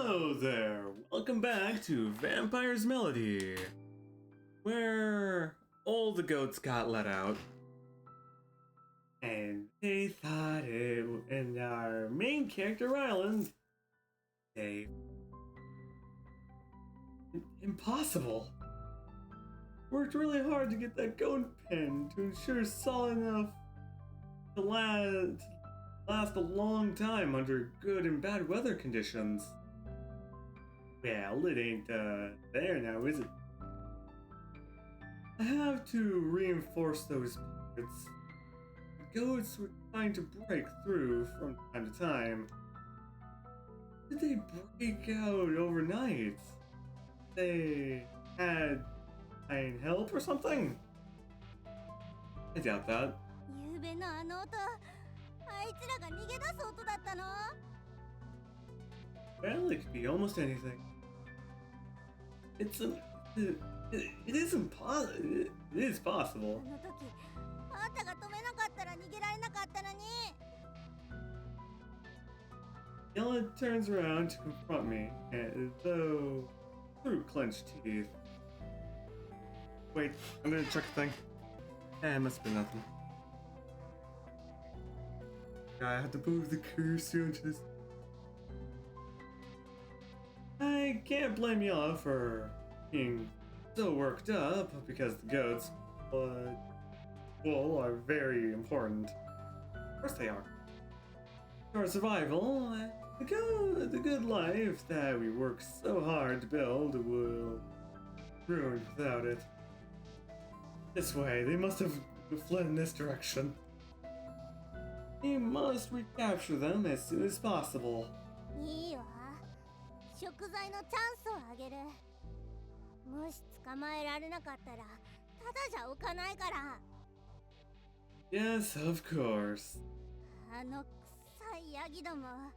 Hello there! Welcome back to Vampire's Melody, where all the goats got let out, and they thought it, and our main character, Ryland, they... impossible! Worked really hard to get that goat pen to ensure solid enough to last a long time under good and bad weather conditions. Well, it ain't there now, is it? I have to reinforce those pockets. The goats were trying to break through from time to time. Did they break out overnight? They had help or something? I doubt that. ゆうべのあの音、あいつらが逃げ出す音だったの? Well, it could be almost anything. It isn't possible. It is possible. あの時、あんたが止めなかったら逃げられなかったのに。Yella turns around to confront me, as though through clenched teeth. Wait, I'm gonna check the thing. It must be nothing. I have to move the cursor into this. I can't blame Yella for being so worked up because the goats, are very important. Of course they are. For our survival, the good life that we work so hard to build will ruin without it. This way, they must have fled in this direction. We must recapture them as soon as possible. いいわ。食材のチャンスをあげる。もし捕まえられなかったら、ただじゃおかないから。Yes, of course. あの臭いヤギども。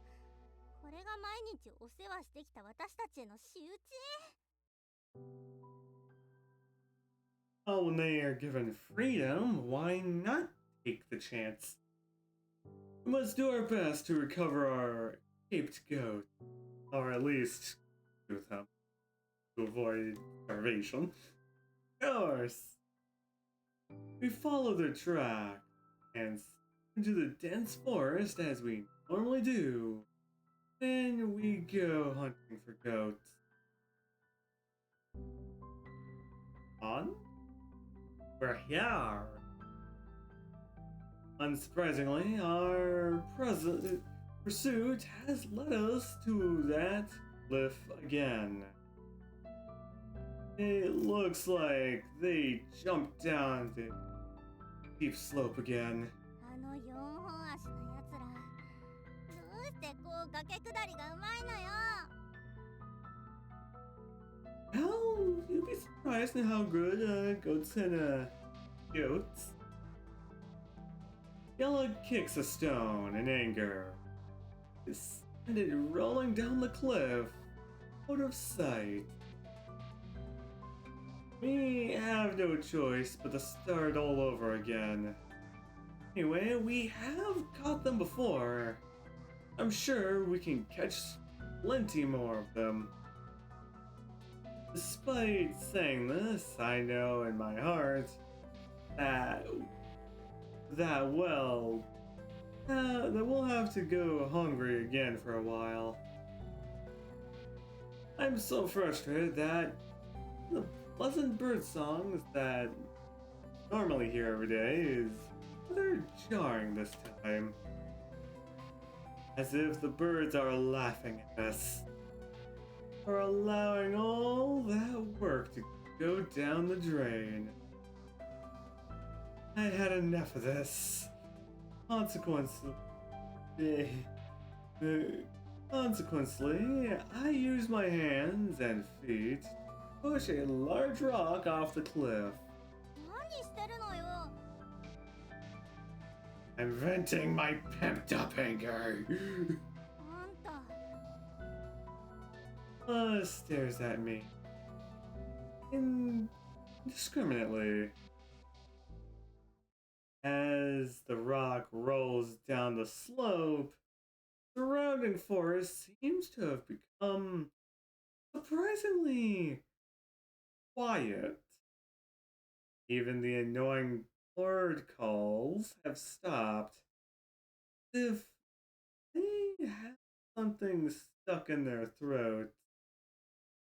これが毎日お世話してきた私たちへの仕打ち? Oh, when they are given freedom, why not take the chance? We must do our best to recover our escaped goat, or at least with them, to avoid starvation. Of course. We follow their track and into the dense forest as we normally do. Then we go hunting for goats. On? We're here. Unsurprisingly, our pursuit has led us to that cliff again. It looks like they jumped down the steep slope again. あの4本足のやつら。どうしてこう崖下りがうまいのよ。Well, you'd be surprised at how good goats and goats. Yella kicks a stone in anger. It sent it rolling down the cliff, out of sight. We have no choice but to start all over again. Anyway, we have caught them before. I'm sure we can catch plenty more of them. Despite saying this, I know in my heart that we'll have to go hungry again for a while. I'm so frustrated that the pleasant bird songs that I normally hear every day is rather jarring this time. As if the birds are laughing at us. For allowing all that work to go down the drain. I had enough of this. Consequently, I used my hands and feet to push a large rock off the cliff. 何してるのよ。I'm venting my pent up anger. あんた。Stares at me indiscriminately as the rock rolls down the slope. Surrounding forest seems to have um, surprisingly quiet. Even the annoying bird calls have stopped. If they have something stuck in their throat.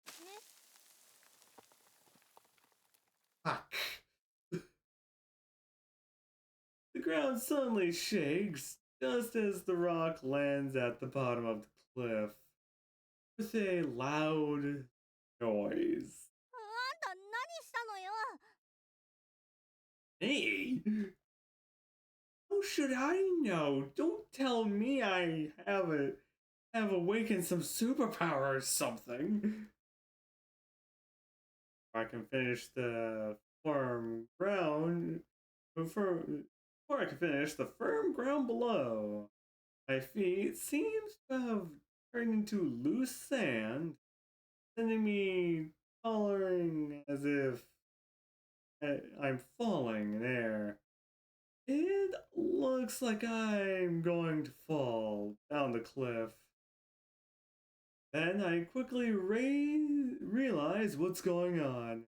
ね。Fuck. The ground suddenly shakes just as the rock lands at the bottom of the cliff with a loud noise. あんた何したのよ。Hey! How should I know? Don't tell me I have awakened some superpower or something. I can finish the firm ground before I can finish the firm ground below. My feet seems to have turned into loose sand, sending me tottering as if I'm falling in air. It looks like I'm going to fall down the cliff. Then I quickly realize what's going on.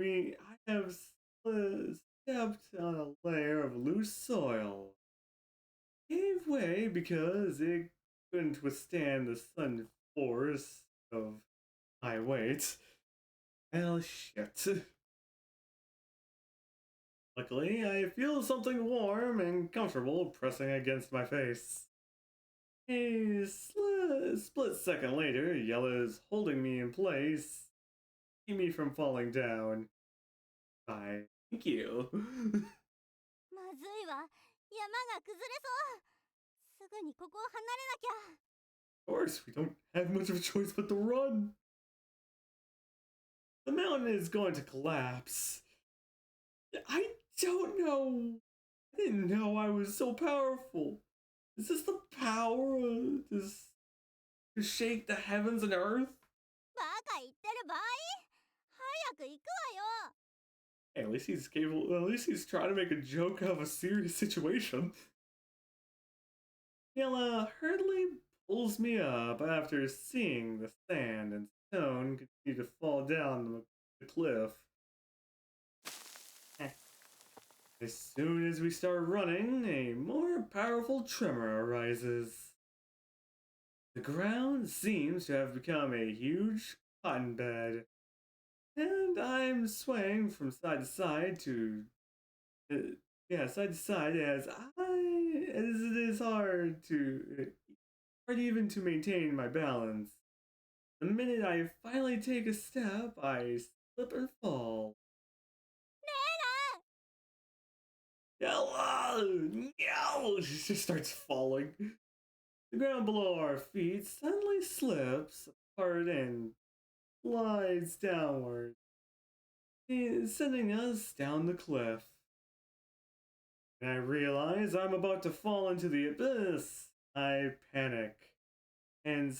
I have stepped on a layer of loose soil. Gave way because it couldn't withstand the sudden force of my weight. Hell shit. Luckily, I feel something warm and comfortable pressing against my face. A split second later, Yella is holding me in place, keep me from falling down. Thank you. まずいわ。山が崩れそう。すぐにここを離れなきゃ。Of course, we don't have much of a choice but to run. The mountain is going to collapse. I don't know. I didn't know I was so powerful. Is this the power to shake the heavens and earth? バカ言ってる場合。早く行くわよ。 Hey, at least he's capable. At least he's trying to make a joke of a serious situation. Yella hurriedly pulls me up after seeing the sand and stone continue to fall down the cliff. As soon as we start running, a more powerful tremor arises. The ground seems to have become a huge cotton bed, and I'm swaying from side to side side to side as it is hard even to maintain my balance. The minute I finally take a step, I slip and fall. Ella! No! She just starts falling. The ground below our feet suddenly slips apart and slides downward, sending us down the cliff. And I realize I'm about to fall into the abyss. I panic and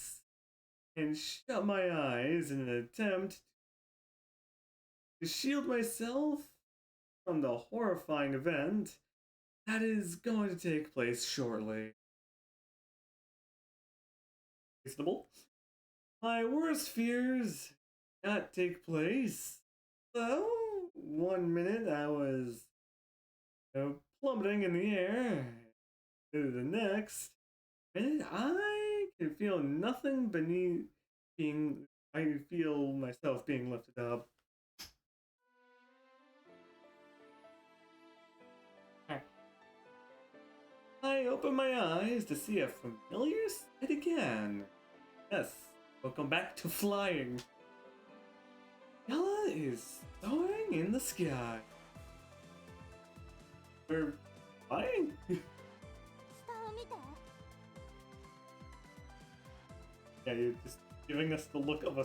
shut my eyes in an attempt to shield myself from the horrifying event that is going to take place shortly. Reasonable. My worst fears not take place. So, one minute I was plummeting in the air, to the next minute I can feel nothing beneath I feel myself being lifted up. I open my eyes to see a familiar sight again. Yes, welcome back to flying. Yella is soaring in the sky. We're flying. 下を見て。 Yeah, you're just giving us the look of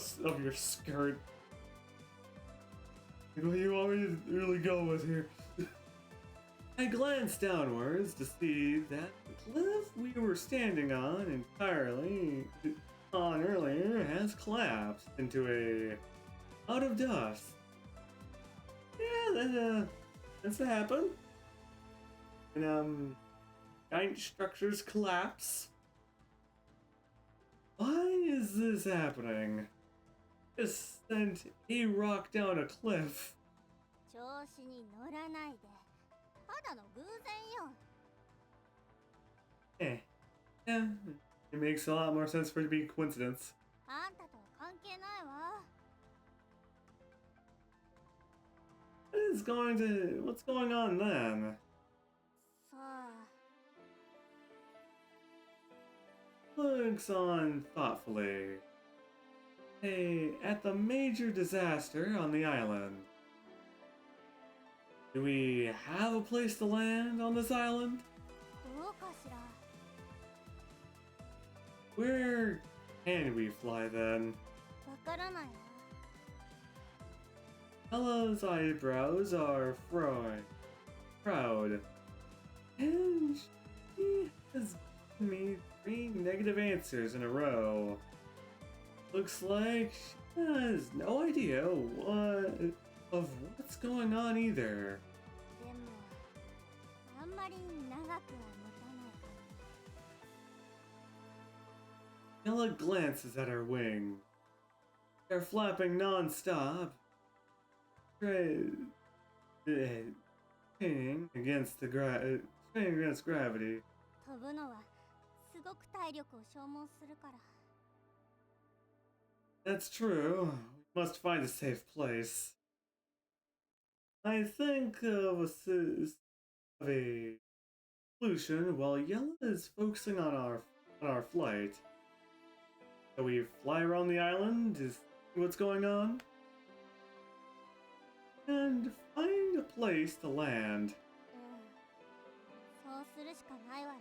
your skirt. Like, what do you want me to really go with here? I glanced downwards to see that the cliff we were standing on earlier has collapsed into a cloud of dust. Yeah, that's what happened. And giant structures collapse. But is this happening? Just sent a rock down a cliff. 調子に乗らないで。ただの偶然よ。Eh. Yeah, it makes a lot more sense for it to be a coincidence. あんたとは関係ないわ。What's going on then? さあ、Looks on thoughtfully. Hey, at the major disaster on the island. Do we have a place to land on this island? どうかしら。Where can we fly then? わからないわ。Ella's eyebrows are proud, and she has given me 3 negative answers in a row. Looks like she has no idea what's going on either. でも、あんまり長くは持たないかも。 Ella glances at her wings. They're flapping non-stop, straining against gravity. 飛ぶのはすごく体力を消耗するから。 That's true. We must find a safe place. I think of a solution while Yella is focusing on our flight. So we fly around the island to see what's going on and find a place to land. そうするしかないわね。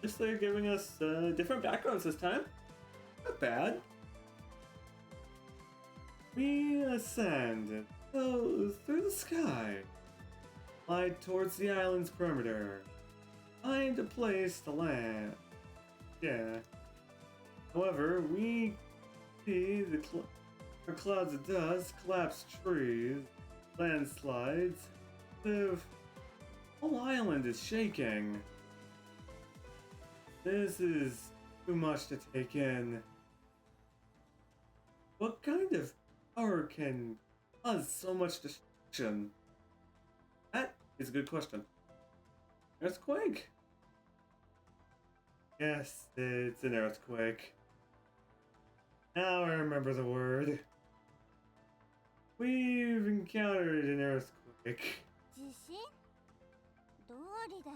Just they're giving us different backgrounds this time. Not bad. We ascend through the sky, fly towards the island's perimeter, find a place to land. Yeah. However, we see the clouds of dust, collapsed trees, landslides. The whole island is shaking. This is too much to take in. What kind of power can cause so much destruction? That is a good question. Earthquake? Yes, it's an earthquake. Now I remember the word. We've encountered an earthquake. 地震？どうりで。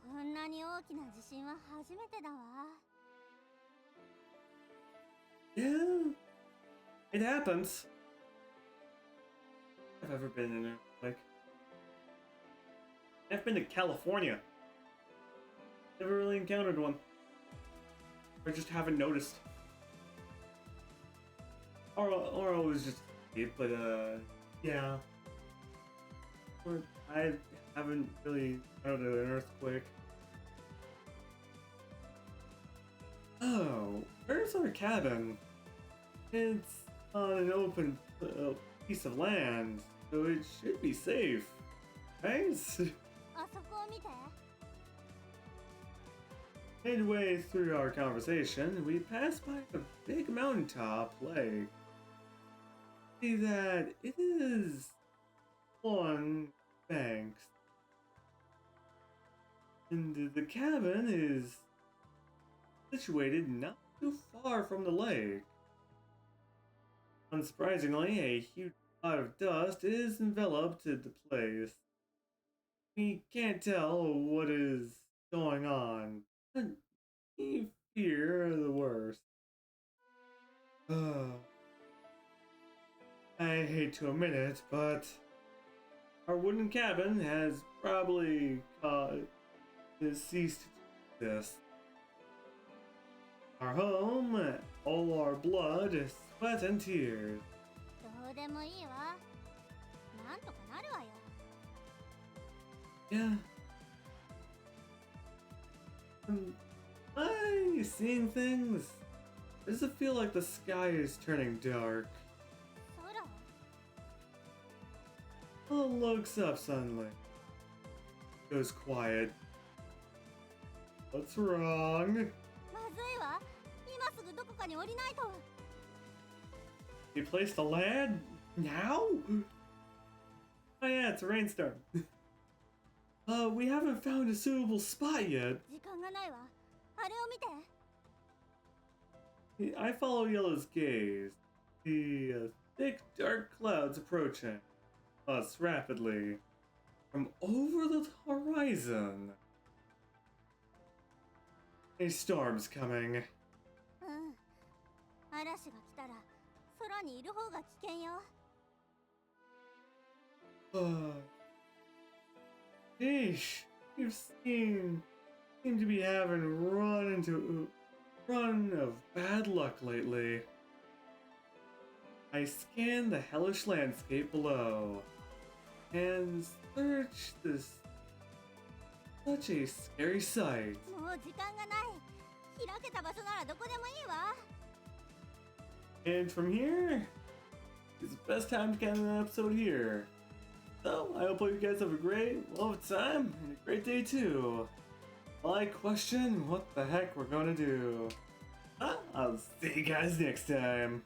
こんなに大きな地震は初めてだわ。 Yeah, it happens. I've ever been in an earthquake. I've been to California. Never really encountered one. Or just haven't noticed. Or I was just asleep, but yeah. Or I haven't really encountered an earthquake. Oh, where's our cabin? It's on an open piece of land, so it should be safe, right? あそこを見て。 Midway through our conversation, we pass by a big mountaintop lake. See that it is flowing banks, and the cabin is situated not too far from the lake. Unsurprisingly, a huge cloud of dust is enveloped the place. We can't tell what is going on, but we fear the worst. I hate to admit it, but our wooden cabin has probably ceased to exist. Our home, all our blood, sweat, and tears. どうでもいいわ。なんとかなるわよ。 Yeah. Am I seeing things? Does it feel like the sky is turning dark? 空？ Ella looks up suddenly. Goes quiet. What's wrong? まずいわ。今すぐどこかに降りないと。 You placed the land? Now? Oh yeah, it's a rainstorm. We haven't found a suitable spot yet. 時間がないわ。あれを見て。 I follow Yellow's gaze. The thick, dark clouds approaching us rapidly from over the horizon. A storm's coming. うん。嵐が来たら空にいる方が危険よ。 Sheesh, you seem to be having run of bad luck lately. I scan the hellish landscape below and search this such a scary sight. もう時間がない。開けた場所ならどこでもいいわ。 And from here, it's the best time to end an episode here. So, I hope you guys have a great time and a great day too. While I question what the heck we're gonna do. I'll see you guys next time.